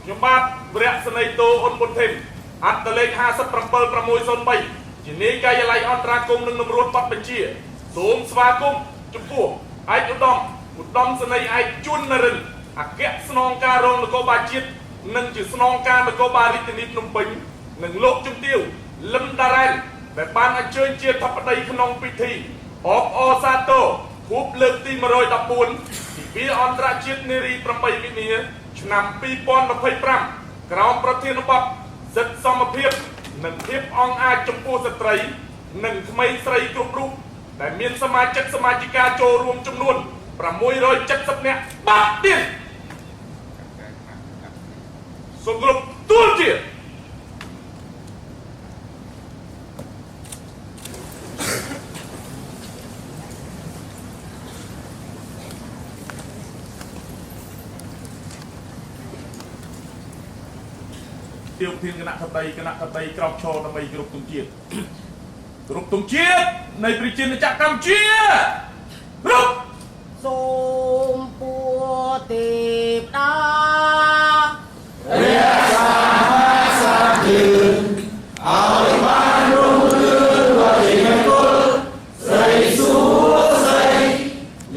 ខ្ញុំបាទវរៈស្នេហ៍តូអ៊ុនប៊ុនធីមអត្តលេខ57-603ជានាយការិយាល័យអន្តរាគមន៍និងនម្រួតប័ណ្ណបញ្ជាសូមស្វាគមន៍ចំពោះឯកឧត្តមស្នេហ៍ឯកជួននរិនអគ្គស្នងការរងនគរបាលជាតិនិងជាស្នងការនគរបាលរាជធានីភ្នំពេញនិងលោកជំទាវលឹមតារ៉ែលដែលបានអញ្ជើញជាធិបតីក្នុងពិធីអបអរសាទរខួបលើកទី114ទិវាអន្តរជាតិនារី8មីនាឆ្នាំ2025ក្រោមប្រធានបទសិទ្ធិសមភាពនិងភាពអង់អាចចំពោះស្ត្រីនិងក្មេងស្រីគ្រប់រូបដែលមានសមាជិកសមាជិកាចូលរួមចំនួន670នាក់បាទទៀតសូមគោរពទូលជាទាវធានគណៈបតីក្រោកឈរដើម្បីគោរពទង់ជាតិគោរពទង់ជាតិនៃប្រជាណាចក្រកម្ពុជារូបសូមពួរទេពតាព្រះសាស្ត្រយើងឲ្យបានរុងរឿងវៃមង្គលស្រីសួស្ដី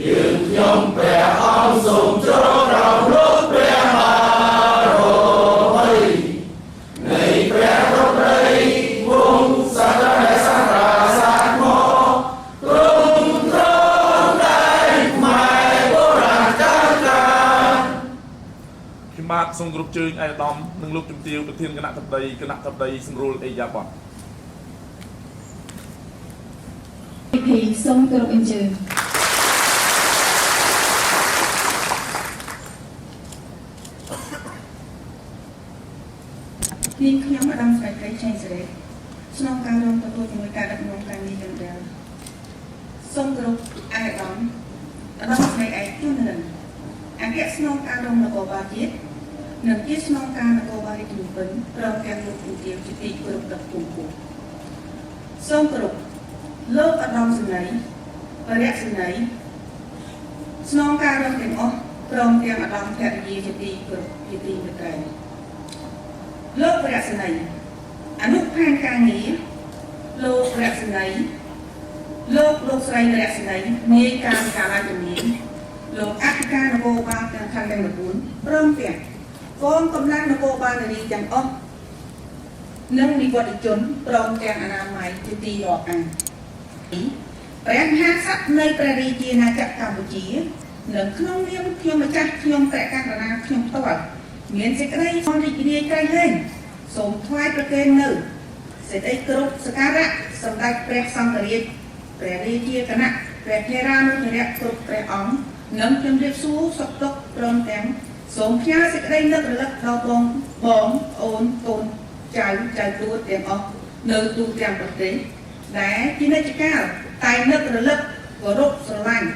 យើងខ្ញុំព្រះអង្គសូមជ្រកក្រោមលោកព្រះបារមីនៃព្រះប្រព្រៃវង្សសាស្ត្រសាស្ត្រាសាស្ត្រមកទ្រង់ទ្រង់ដែនខ្មែរបុរាណកាលខ្ញុំបាទសូមគោរពជើញឯកឧត្តមនិងលោកជំទាវប្រធានគណៈបតីសម្រួលអេយ៉ាបតសូមគោរពអញ្ជើញនាងខ្ញុំអាដាមស្រីត្រីឆេងសេរីស្នងការរងទទួលជាមួយការដឹកនាំការងារទាំងដែលសូមគោរពឯកឧត្តមអាដាមស្រីឯកជួននរិនអគ្គស្នងការរងនគរបាលជាតិនិងជាស្នងការនគរបាលរាជធានីភ្នំពេញព្រមទាំងលោកជំទាវជាទីគោរពដឹកគុំគូសូមគោរពលោកអាដាមស្រីបរិយស្រីស្នងការរងទាំងអស់ព្រមទាំងអាដាមភរិយាជាទីគោរពជាទីមេត្រីលោករស្មីអនុផានការងារលោករស្មីលោកស្រីរស្មីនាយការកាលាជំនាញលោកអធិការនគរបាលទាំងខណ្ឌទាំង9ព្រមទាំងកងកម្លាំងនគរបាលនារីទាំងអស់និងនិវត្តនជនព្រមទាំងអនាម័យជាទីរាប់អានព្រះមហាក្សត្រនៃព្រះរាជាណាចក្រកម្ពុជានិងក្នុងនាមខ្ញុំម្ចាស់ខ្ញុំព្រះករុណាខ្ញុំផ្ទាល់មានសេចក្តីអររីករាយក្រៃលែងសូមថ្វាយប្រគេននៅសេចក្តីគោរពសក្ការៈសម្ដេចព្រះសង្ឃរាជព្រះរាជាគណៈព្រះថេរានុថេរៈគ្រប់ព្រះអង្គនិងជម្រាបសួរសុខទុក្ខព្រមទាំងសូមផ្ញើសេចក្តីនឹករលឹកដល់បងអូនកូនចៅទួតទាំងអស់នៅទូទាំងប្រទេសដែលជានិច្ចកាលតែនឹករលឹកគោរពស្រឡាញ់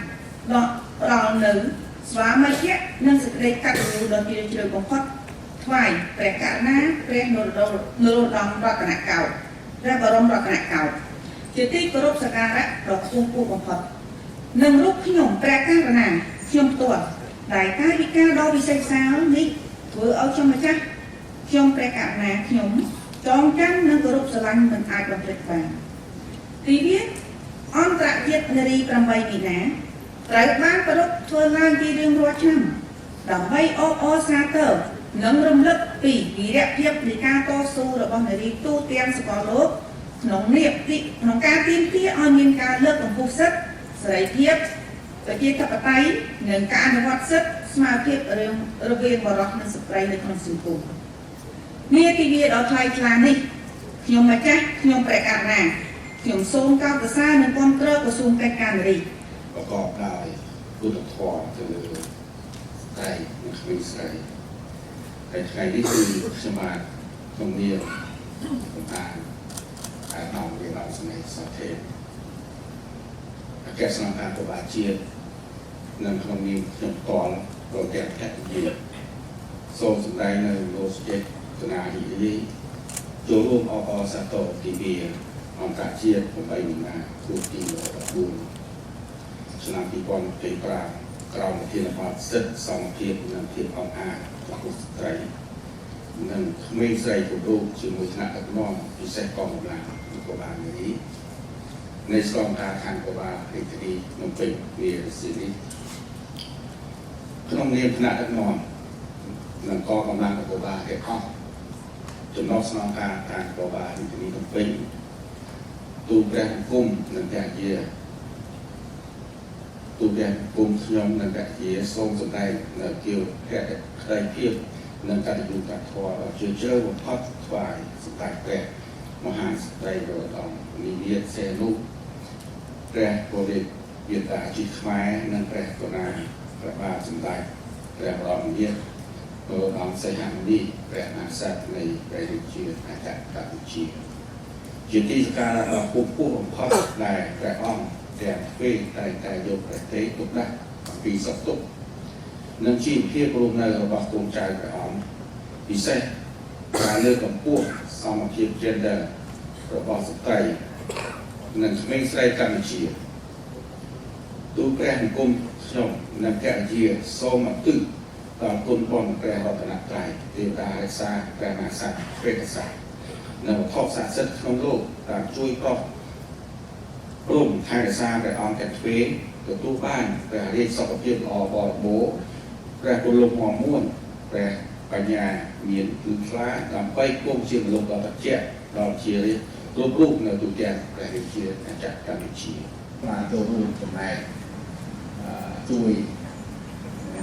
ដល់ផ្ដល់នៅស្វាមីភក្តិនិងសេចក្តីកតញ្ញូដ៏ជ្រាលជ្រៅបំផុតថ្វាយព្រះករុណាព្រះនរោត្តមរតនកោដ្ឋព្រះបរមរតនកោដ្ឋជាទីគោរពសក្ការៈដ៏ខ្ពង់ខ្ពស់បំផុតនិងរូបខ្ញុំព្រះករុណាខ្ញុំផ្ទាល់ដែលកាយវិការដ៏វិសេសវិសាលនេះធ្វើឲ្យខ្ញុំម្ចាស់ខ្ញុំព្រះករុណាខ្ញុំចងចាំនិងគោរពស្រឡាញ់មិនអាចបំភ្លេចបានទីវាអន្តរជាតិនារី8មីនាត្រូវបានប្រពៃធ្វើឡើងជារៀងរាល់ឆ្នាំដើម្បីអបអរសាទរនិងរំលឹកពីវីរភាពនៃការតស៊ូរបស់នារីទូទាំងសកលលោកក្នុងការទាមទារឲ្យមានការលើកកម្ពស់សិទ្ធិសេរីភាព ប្រជាធិបតេយ្យនិងការអនុវត្តសិទ្ធិស្មារតីរវាងបរិសុទ្ធនិងស្ត្រីនៅក្នុងសង្គមនាទីវាដ៏ថ្លៃថ្លានេះខ្ញុំម្ចាស់ខ្ញុំព្រះករុណាខ្ញុំសូមកោតសរសើរនិងគាំទ្រក្រសួងកិច្ចការនារីប្រកបដោយគុណធម៌ទៅលើស្ត្រីនិងក្មេងស្រីហើយថ្ងៃនេះគឺខ្ញុំបានក្នុងនាមប្រធានអាដាមវិបាលស្នេហ៍សធិអគ្គស្នងការរបស់ជាតិនិងក្នុងនាមខ្ញុំផ្ទាល់ប្រតិភពជាតិសូមសម្ដែងនៅលោកសេចក្ដីរីករាយចូលរួមអបអរសាទរទិវាអង្គការជាតិ8មីនាឆ្នាំទី14ឆ្នាំ2025ក្រោមប្រធានបទសិទ្ធិសមភាពនិងភាពអង្អាចរបស់ស្ត្រីនិងក្មេងស្រីគ្រប់រូបជាមួយថ្នាក់ដឹកនាំពិសេសកងកម្លាំងនគរបាលនារីនៃស្រុកការខណ្ឌកបាលរាជធានីភ្នំពេញវាស៊ីនេះក្នុងនាមថ្នាក់ដឹកនាំនិងកងកម្លាំងនគរបាលទាំងអស់ចំណុចស្នងការខណ្ឌកបាលរាជធានីភ្នំពេញទូព្រះអង្គមនិងទាំងជាទូព្រះអង្គមខ្ញុំនិងទាំងជាសូមសម្ដែងនៅគៀវភក្តីភាពនិងកតញ្ញូតាធម៌ដ៏ជ្រាលជ្រៅបំផុតថ្វាយសម្ដេចព្រះមហាស្ត្រីនរោត្តមនីវៀតសេនុព្រះពលរដ្ឋវិទ្យាជីវខ្មែរនិងព្រះករុណាព្រះបាទសម្ដេចព្រះបរមនាថនរោត្តមសីហមុនីព្រះមហាក្សត្រនៃព្រះរាជាណាចក្រកម្ពុជាជាទីសក្ការៈដ៏ខ្ពស់បំផុតដែលព្រះអង្គទាំងពីរតែយកប្រទេសទុកដាក់អំពីសពទុកនិងជីវភាពរស់នៅរបស់កូនចៅព្រះអង្គពិសេសការលើកកម្ពស់សមភាព gender របស់ស្ត្រីនិងក្មេងស្រីកម្ពុជាទូព្រះអង្គមខ្ញុំនិងកញ្ញាជាសូមអទុដល់គុណបុណ្យព្រះរតនត្រ័យទេវតារក្សាព្រះមហាក្សត្រព្រះកษัត្រិយនិងវត្ថុស័ក្តិសិទ្ធិក្នុងលោកតាមជួយប្រោសព្រមថែរក្សាព្រះអង្គទាំងទ្វេទទួលបានព្រះរាជសុខភាពល្អបរិបូរណ៍ព្រះពលលោកមាំមួនព្រះបញ្ញាមានគឺខ្លាដើម្បីគង់ជាមនុស្សដ៏ត្រជាក់ដល់ជារាជគ្រប់រូបនៅទូទាំងព្រះរាជាណាចក្រកម្ពុជាបានចូលរួមចំណែកជួយ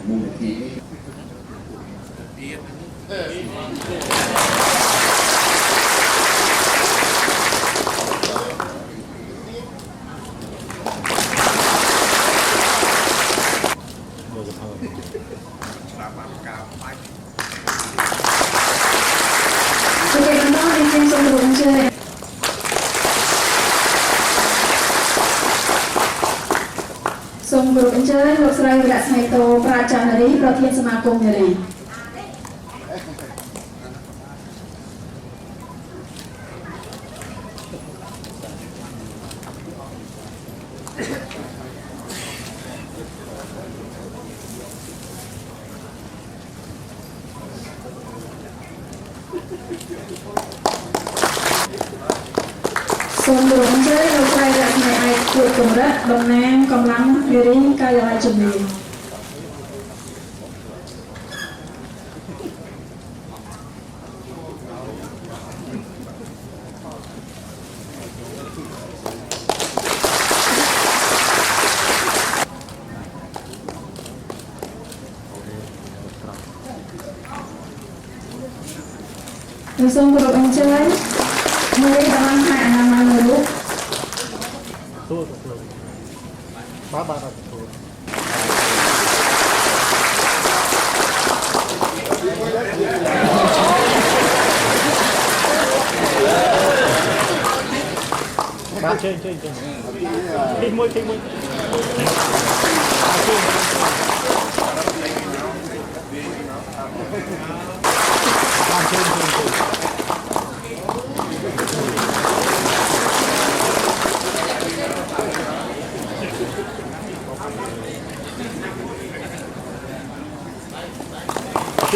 មូលនិធិសូមគោរពអញ្ជើញលោកស្រីវិរៈស្នេហ៍តូប្រាជ្ញានារីប្រធានសមាគមនារីសូមគោរពអញ្ជើញលោកស្រីវិរៈស្នេហ៍ឯកគួរកម្រិតតំណាងកម្លាំងនារីការិយាល័យជំនាញសូមគោរពអញ្ជើញនារីតំណាងខេត្តអនាម័យមួយរូបបាទជើងទីមួយជើង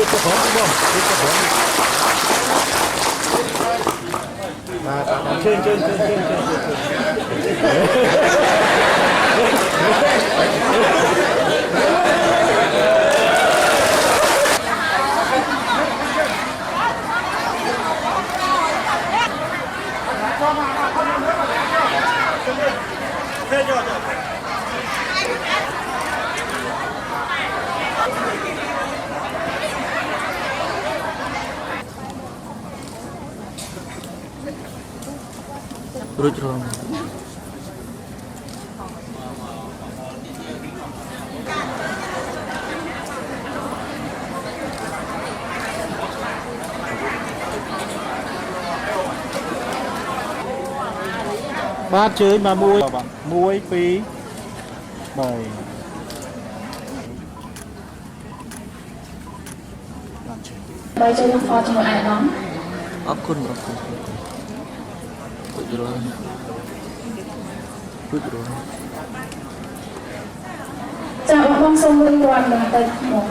tiếp tục không đúng không? Tiếp tục không? Trên. Thế rồi. រួចរងបាទជើញមកមួយបាទ1 2 3 បាយចូលនឹងអត់ជាមួយអាយដាម អរគុណរួចរងចាបងសូមវិញវត្តបន្តិចមក